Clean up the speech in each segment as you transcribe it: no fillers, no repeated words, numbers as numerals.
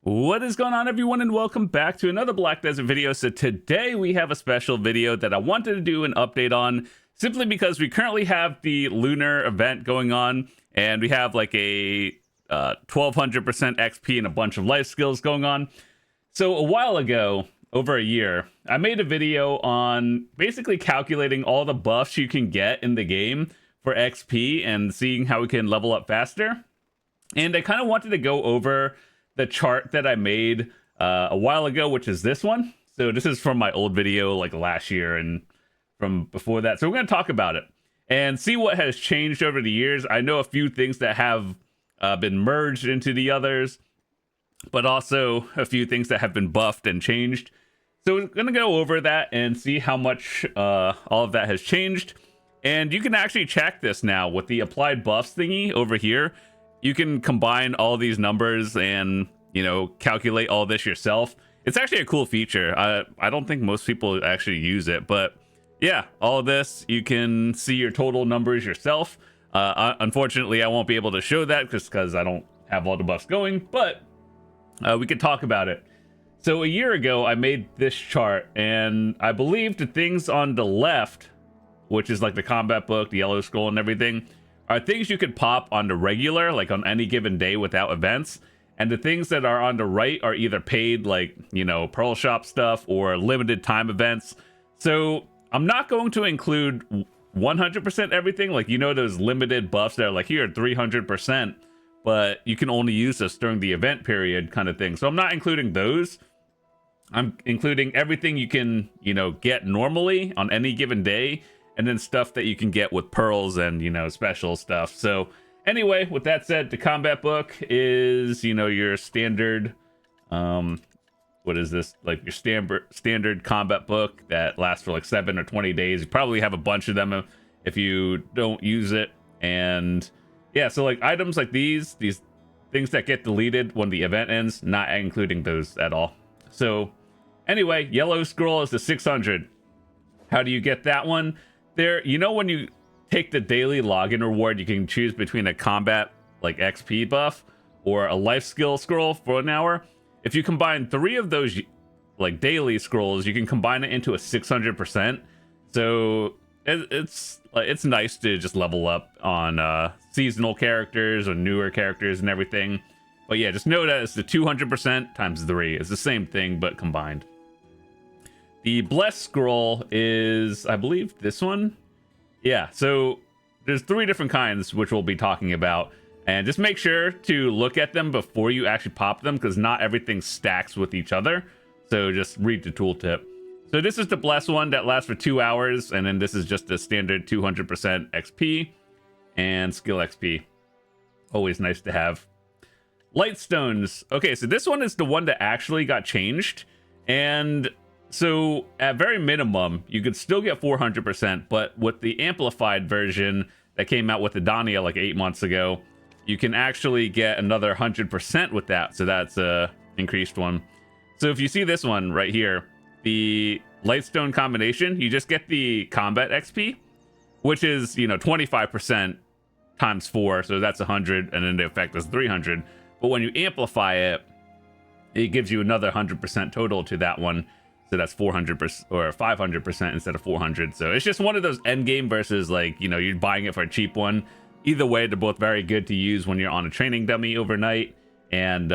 What is going on, everyone, and welcome back to another Black Desert video. So today we have a special video that I wanted to do an update on, simply because we currently have the lunar event going on, and we have like a 1200% XP and a bunch of life skills going on. So a while ago, over a year, I made a video on basically calculating all the buffs you can get in the game for XP and seeing how we can level up faster. And I kind of wanted to go over the chart that I made a while ago, which is this one. So this is from my old video like last year and from before that. So we're going to talk about it and see what has changed over the years. I know a few things that have been merged into the others, but also a few things that have been buffed and changed. So we're going to go over that and see how much all of that has changed. And you can actually check this now with the applied buffs thingy over here. You can combine all these numbers and, you know, calculate all this yourself. It's actually a cool feature. I don't think most people actually use it, but yeah, all of this, you can see your total numbers yourself. Unfortunately, I won't be able to show that just because I don't have all the buffs going, but we could talk about it. So a year ago, I made this chart, and I believe the things on the left, which is like the combat book, the yellow scroll and everything, are things you could pop on the regular, like on any given day without events. And the things that are on the right are either paid, like, you know, Pearl Shop stuff or limited time events. So I'm not going to include 100% everything. Like, you know, those limited buffs that are like, here, 300%, but you can only use this during the event period kind of thing. So I'm not including those. I'm including everything you can, you know, get normally on any given day, and then stuff that you can get with pearls and, you know, special stuff. So anyway, with that said, the combat book is, you know, your standard, what is this? Like your standard combat book that lasts for like 7 or 20 days. You probably have a bunch of them if you don't use it. And yeah, so like items like these things that get deleted when the event ends, not including those at all. So anyway, yellow scroll is the 600. How do you get that one? There, you know, when you take the daily login reward, you can choose between a combat like XP buff or a life skill scroll for an hour. If you combine 3 of those like daily scrolls, you can combine it into a 600%. So it's nice to just level up on seasonal characters or newer characters and everything. But yeah, just know that it's the 200% times 3. It's the same thing but combined. The Blessed Scroll is, I believe, this one. Yeah, so there's 3 different kinds, which we'll be talking about. And just make sure to look at them before you actually pop them, because not everything stacks with each other. So just read the tooltip. So this is the Blessed one that lasts for 2 hours. And then this is just the standard 200% XP and skill XP. Always nice to have. Light Stones. Okay, so this one is the one that actually got changed. And so at very minimum, you could still get 400%, but with the amplified version that came out with the Dania like 8 months ago, you can actually get another 100% with that. So that's a increased one. So if you see this one right here, the Lightstone combination, you just get the combat XP, which is, you know, 25% times 4. So that's 100, and then the effect is 300. But when you amplify it, it gives you another 100% total to that one. So that's 400% or 500% instead of 400. So it's just one of those end game versus, like, you know, you're buying it for a cheap one. Either way, they're both very good to use when you're on a training dummy overnight, and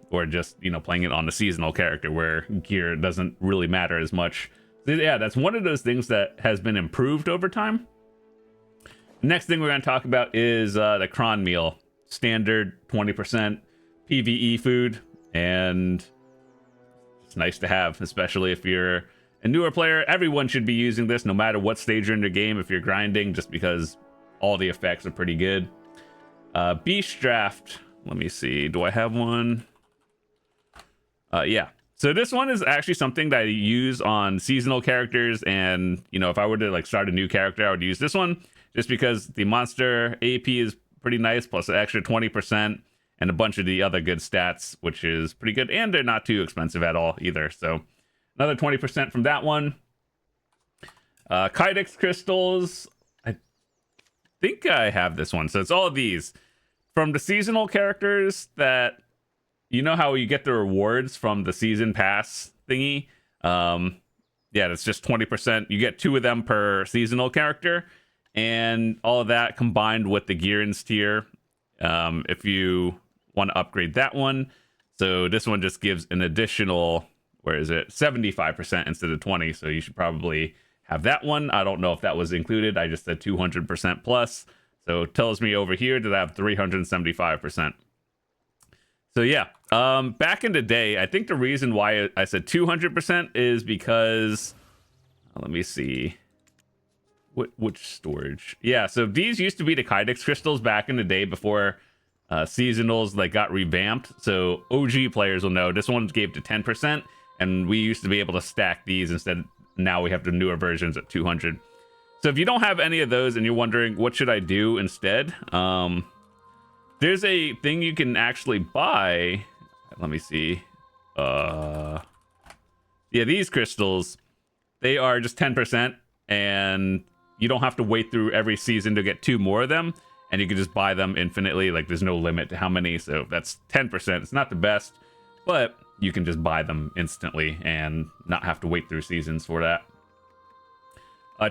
or just, you know, playing it on a seasonal character where gear doesn't really matter as much. So yeah, that's one of those things that has been improved over time. Next thing we're going to talk about is the cron meal, standard 20% PvE food, and it's nice to have, especially if you're a newer player. Everyone should be using this no matter what stage you're in the game if you're grinding, just because all the effects are pretty good. Beast Draft. Let me see. Do I have one? Yeah. So this one is actually something that I use on seasonal characters, and, you know, if I were to like start a new character, I would use this one just because the monster AP is pretty nice, plus an extra 20%. And a bunch of the other good stats, which is pretty good. And they're not too expensive at all either. So another 20% from that one. Kydex crystals. I think I have this one. So it's all of these. From the seasonal characters that you know how you get the rewards from the season pass thingy? Yeah, it's just 20%. You get 2 of them per seasonal character, and all of that combined with the Gearins tier. If you want to upgrade that one, so this one just gives an additional, where is it, 75% instead of 20. So you should probably have that one. I don't know if that was included. I just said 200% plus. So it tells me over here that I have 375%. So yeah, back in the day, I think the reason why I said 200% is because, let me see, which storage? Yeah, so these used to be the Kydex crystals back in the day before seasonals like got revamped. So OG players will know this one gave to 10%, and we used to be able to stack these instead. Now we have the newer versions at 200. So if you don't have any of those and you're wondering what should I do instead, there's a thing you can actually buy. Let me see. Yeah, these crystals, they are just 10%, and you don't have to wait through every season to get 2 more of them, and you can just buy them infinitely. Like, there's no limit to how many, so that's 10%. It's not the best, but you can just buy them instantly and not have to wait through seasons for that.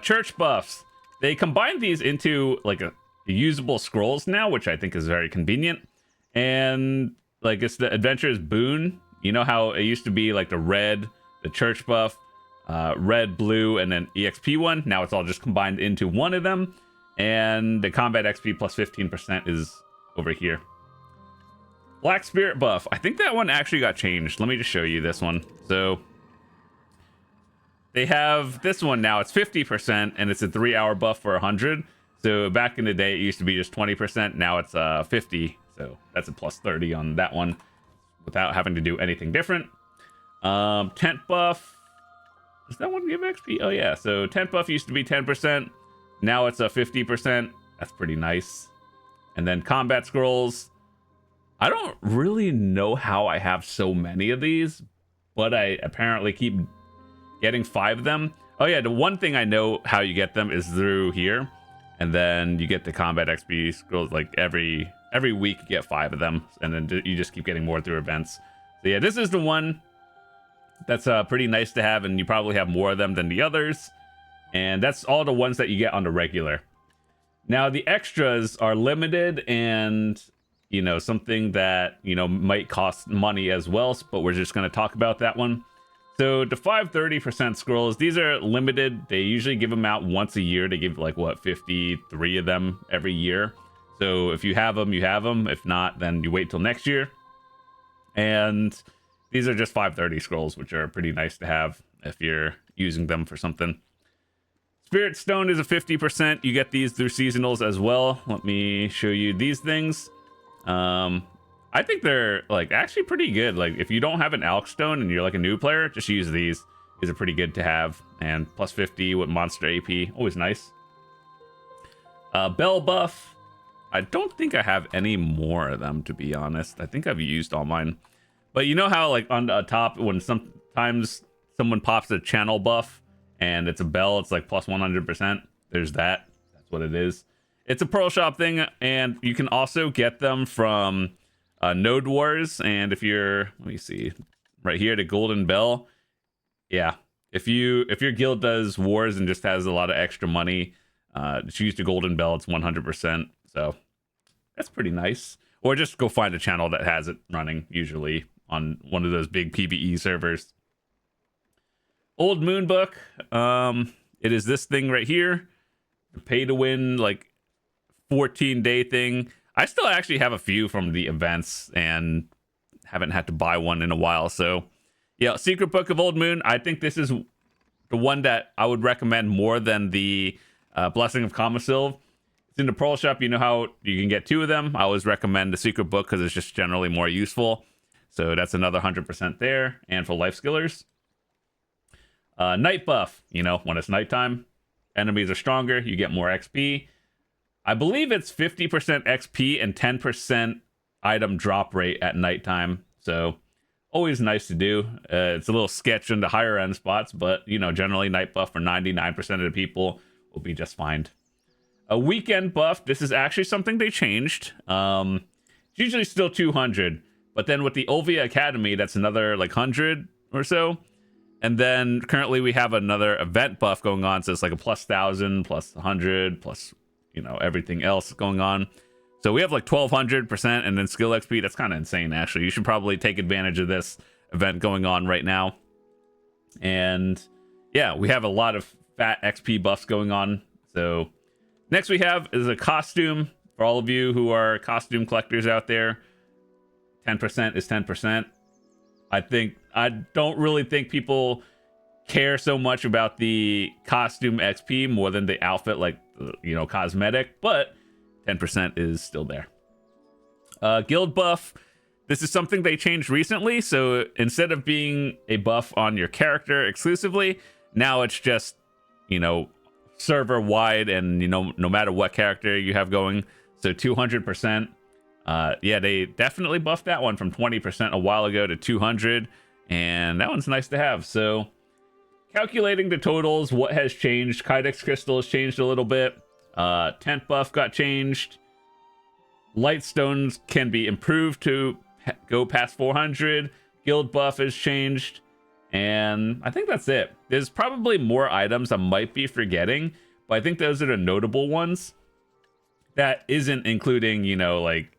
Church buffs. They combine these into like a usable scrolls now, which I think is very convenient. And like, it's the Adventurer's Boon. You know how it used to be like the church buff, red, blue, and then EXP one. Now it's all just combined into one of them. And the combat XP plus 15% is over here. Black Spirit buff. I think that one actually got changed. Let me just show you this one. So they have this one now. It's 50%, and it's a 3-hour buff for 100. So back in the day, it used to be just 20%. Now it's 50. So that's a plus 30 on that one without having to do anything different. Tent buff. Does that one give XP? Oh, yeah. So tent buff used to be 10%. Now it's a 50%. That's pretty nice. And then combat scrolls. I don't really know how I have so many of these, but I apparently keep getting 5 of them. Oh, yeah. The one thing I know how you get them is through here. And then you get the combat XP scrolls like every week. You get 5 of them, and then you just keep getting more through events. So yeah, this is the one that's pretty nice to have, and you probably have more of them than the others. And that's all the ones that you get on the regular. Now the extras are limited, and you know, something that, you know, might cost money as well, but we're just going to talk about that one. So the 530% scrolls, these are limited. They usually give them out once a year. They give like, what, 53 of them every year. So if you have them, you have them. If not, then you wait till next year. And these are just 530 scrolls, which are pretty nice to have if you're using them for something. Spirit Stone is a 50%. You get these through seasonals as well. Let me show you these things. I think they're like actually pretty good. Like, if you don't have an Alch Stone and you're like a new player, just use these. These are pretty good to have. And plus 50 with monster AP, always nice. Bell buff. I don't think I have any more of them, to be honest. I think I've used all mine. But you know how like on the top, when sometimes someone pops a channel buff and it's a bell, it's like plus 100%. There's that. That's what it is. It's a Pearl Shop thing, and you can also get them from Node Wars. And if you're, let me see, right here, the Golden Bell. Yeah, if your guild does wars and just has a lot of extra money, choose the Golden Bell. It's 100%. So that's pretty nice. Or just go find a channel that has it running, usually on one of those big PvE servers. Old Moon Book. It is this thing right here. The pay to win, like 14-day thing. I still actually have a few from the events and haven't had to buy one in a while. So yeah, Secret Book of Old Moon. I think this is the one that I would recommend more than the Blessing of Kamasil. It's in the Pearl Shop. You know how you can get 2 of them. I always recommend the Secret Book because it's just generally more useful. So that's another 100% there. And for life skillers. Night buff. You know, when it's nighttime, enemies are stronger. You get more XP. I believe it's 50% XP and 10% item drop rate at nighttime. So always nice to do. It's a little sketch into higher end spots, but you know, generally night buff for 99% of the people will be just fine. A weekend buff. This is actually something they changed. It's usually still 200, But then with the Olvia Academy, that's another like 100 or so. And then currently we have another event buff going on. So it's like a plus 1,000, plus 100, plus, you know, everything else going on. So we have like 1,200%, and then skill XP. That's kind of insane, actually. You should probably take advantage of this event going on right now. And yeah, we have a lot of fat XP buffs going on. So next we have is a costume for all of you who are costume collectors out there. 10% is 10%. I don't really think people care so much about the costume XP more than the outfit, like, you know, cosmetic, but 10% is still there. Guild buff. This is something they changed recently. So instead of being a buff on your character exclusively, now it's just, you know, server wide, and, you know, no matter what character you have going. So 200%. Yeah, they definitely buffed that one from 20% a while ago to 200, and that one's nice to have. So calculating the totals, what has changed? Kydex Crystal has changed a little bit. Tent buff got changed. Light stones can be improved to go past 400. Guild buff has changed, and I think that's it. There's probably more items I might be forgetting, but I think those are the notable ones. That isn't including, you know, like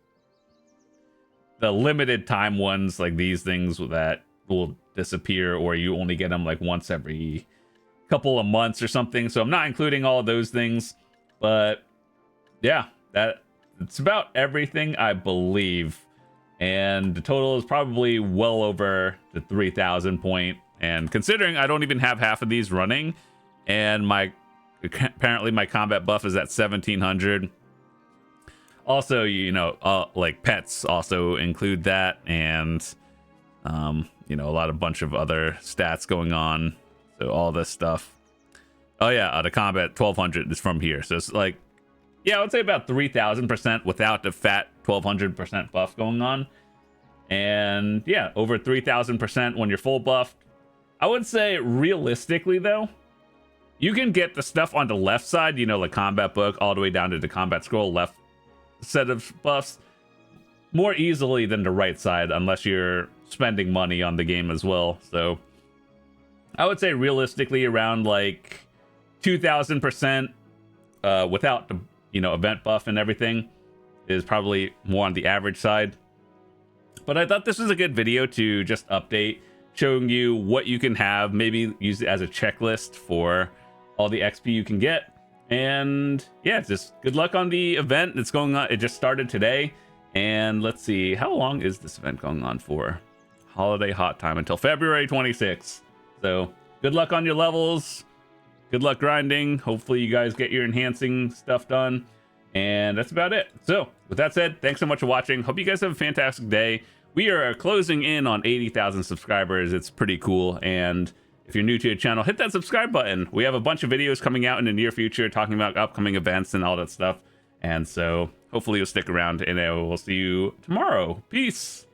the limited time ones, like these things that will disappear, or you only get them like once every couple of months or something. So I'm not including all of those things, but yeah, it's about everything, I believe. And the total is probably well over the 3,000 point. And considering I don't even have half of these running, and apparently my combat buff is at 1,700. Also, you know, like pets also include that, and you know, a bunch of other stats going on. So all this stuff. Oh yeah, the combat 1,200 is from here. So it's like, yeah, I would say about 3,000% without the fat 1,200% buff going on. And yeah, over 3,000% when you're full buffed. I would say realistically though, you can get the stuff on the left side, you know, like combat book, all the way down to the combat scroll left set of buffs more easily than the right side, unless you're spending money on the game as well. So I would say realistically around like 2,000% without the, you know, event buff and everything is probably more on the average side. But I thought this was a good video to just update, showing you what you can have, maybe use it as a checklist for all the XP you can get. And yeah, just good luck on the event that's going on. It just started today, and let's see, how long is this event going on for? Holiday hot time until February 26th. So good luck on your levels, good luck grinding. Hopefully you guys get your enhancing stuff done, and that's about it. So with that said, thanks so much for watching. Hope you guys have a fantastic day. We are closing in on 80,000 subscribers. It's pretty cool. And if you're new to the channel, hit that subscribe button. We have a bunch of videos coming out in the near future talking about upcoming events and all that stuff. And so hopefully you'll stick around, and we'll see you tomorrow. Peace.